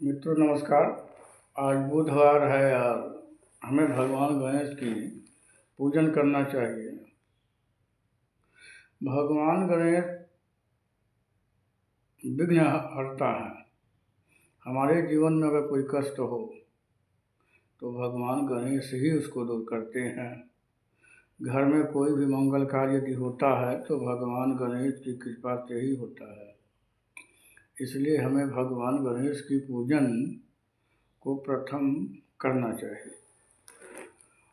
मित्रों नमस्कार। आज बुधवार है और हमें भगवान गणेश की पूजन करना चाहिए। भगवान गणेश विघ्न हरता है। हमारे जीवन में अगर कोई कष्ट हो तो भगवान गणेश ही उसको दूर करते हैं। घर में कोई भी मंगल कार्य यदि होता है तो भगवान गणेश की कृपा से ही होता है। इसलिए हमें भगवान गणेश की पूजन को प्रथम करना चाहिए।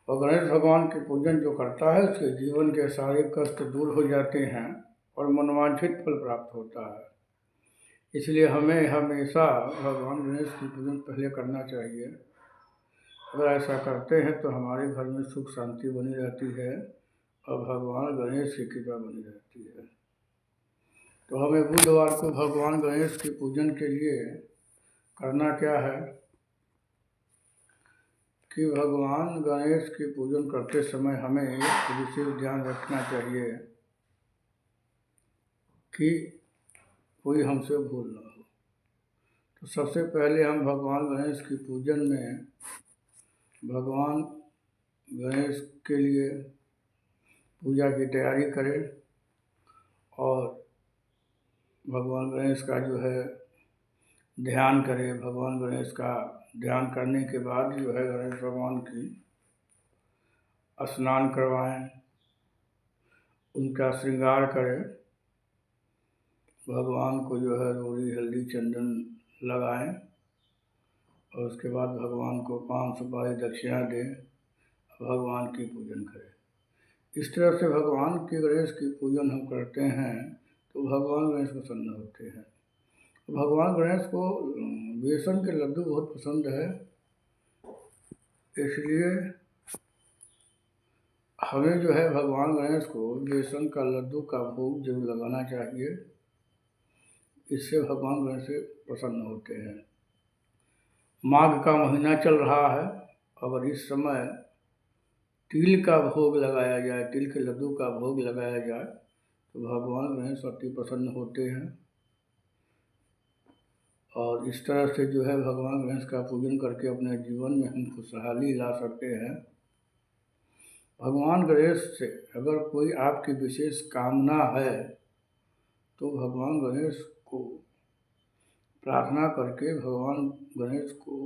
और गणेश भगवान के पूजन जो करता है उसके जीवन के सारे कष्ट दूर हो जाते हैं और मनोवांछित फल प्राप्त होता है। इसलिए हमें हमेशा भगवान गणेश की पूजन पहले करना चाहिए। अगर ऐसा करते हैं तो हमारे घर में सुख शांति बनी रहती है और भगवान गणेश की कृपा बनी रहती है। तो हमें बुधवार को भगवान गणेश की पूजन के लिए करना क्या है कि भगवान गणेश की पूजन करते समय हमें एक विशेष ध्यान रखना चाहिए कि कोई हमसे भूल न हो। तो सबसे पहले हम भगवान गणेश की पूजन में भगवान गणेश के लिए पूजा की तैयारी करें और भगवान गणेश का जो है ध्यान करें। भगवान गणेश का ध्यान करने के बाद जो है गणेश भगवान की स्नान करवाएं, उनका श्रृंगार करें, भगवान को जो है रोली हल्दी चंदन लगाएं और उसके बाद भगवान को पान सुपारी दक्षिणा दें, भगवान की पूजन करें। इस तरह से भगवान की गणेश की पूजन हम करते हैं तो भगवान गणेश प्रसन्न होते हैं। भगवान गणेश को बेसन के लड्डू बहुत पसंद है, इसलिए हमें जो है भगवान गणेश को बेसन का लड्डू का भोग जरूर लगाना चाहिए। इससे भगवान गणेश से प्रसन्न होते हैं। माघ का महीना चल रहा है, अगर इस समय तिल का भोग लगाया जाए, तिल के लड्डू का भोग लगाया जाए तो भगवान गणेश अति प्रसन्न होते हैं और इस तरह से जो है भगवान गणेश का पूजन करके अपने जीवन में हम खुशहाली ला सकते हैं। भगवान गणेश से अगर कोई आपकी विशेष कामना है तो भगवान गणेश को प्रार्थना करके भगवान गणेश को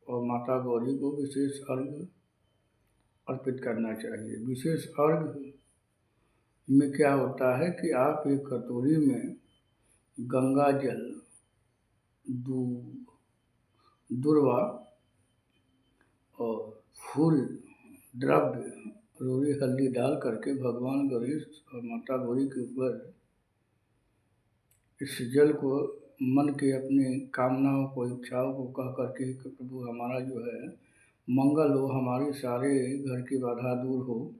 और माता गौरी को विशेष अर्घ्य अर्पित करना चाहिए। विशेष अर्घ्य में क्या होता है कि आप एक कटोरी में गंगा जल, दूध, दूर्वा और फूल द्रव्य, रोली हल्दी डाल करके भगवान गणेश और माता गौरी के ऊपर इस जल को मन के अपनी कामनाओं को, इच्छाओं को कह करके कि प्रभु हमारा जो है मंगल हो, हमारी सारे घर की बाधा दूर हो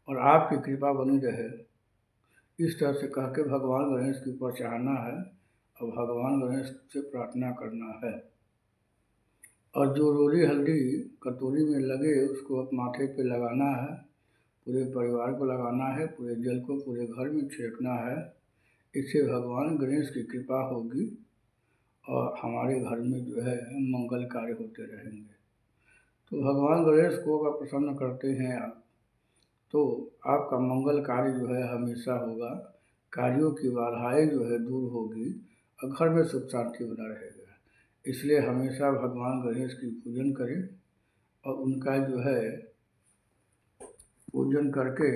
और आपकी कृपा बनी रहे, इस तरह से कह के भगवान गणेश के ऊपर चढ़ाना है और भगवान गणेश से प्रार्थना करना है। और जो रोली हल्दी कटोरी में लगे उसको माथे पे लगाना है, पूरे परिवार को लगाना है, पूरे जल को पूरे घर में छिड़कना है। इससे भगवान गणेश की कृपा होगी और हमारे घर में जो है मंगल कार्य होते रहेंगे। तो भगवान गणेश को अगर प्रसन्न करते हैं आप तो आपका मंगल कार्य जो है हमेशा होगा, कार्यों की बाधाएं जो है दूर होगी और घर में सुख शांति बना रहेगा। इसलिए हमेशा भगवान गणेश की पूजन करें और उनका जो है पूजन करके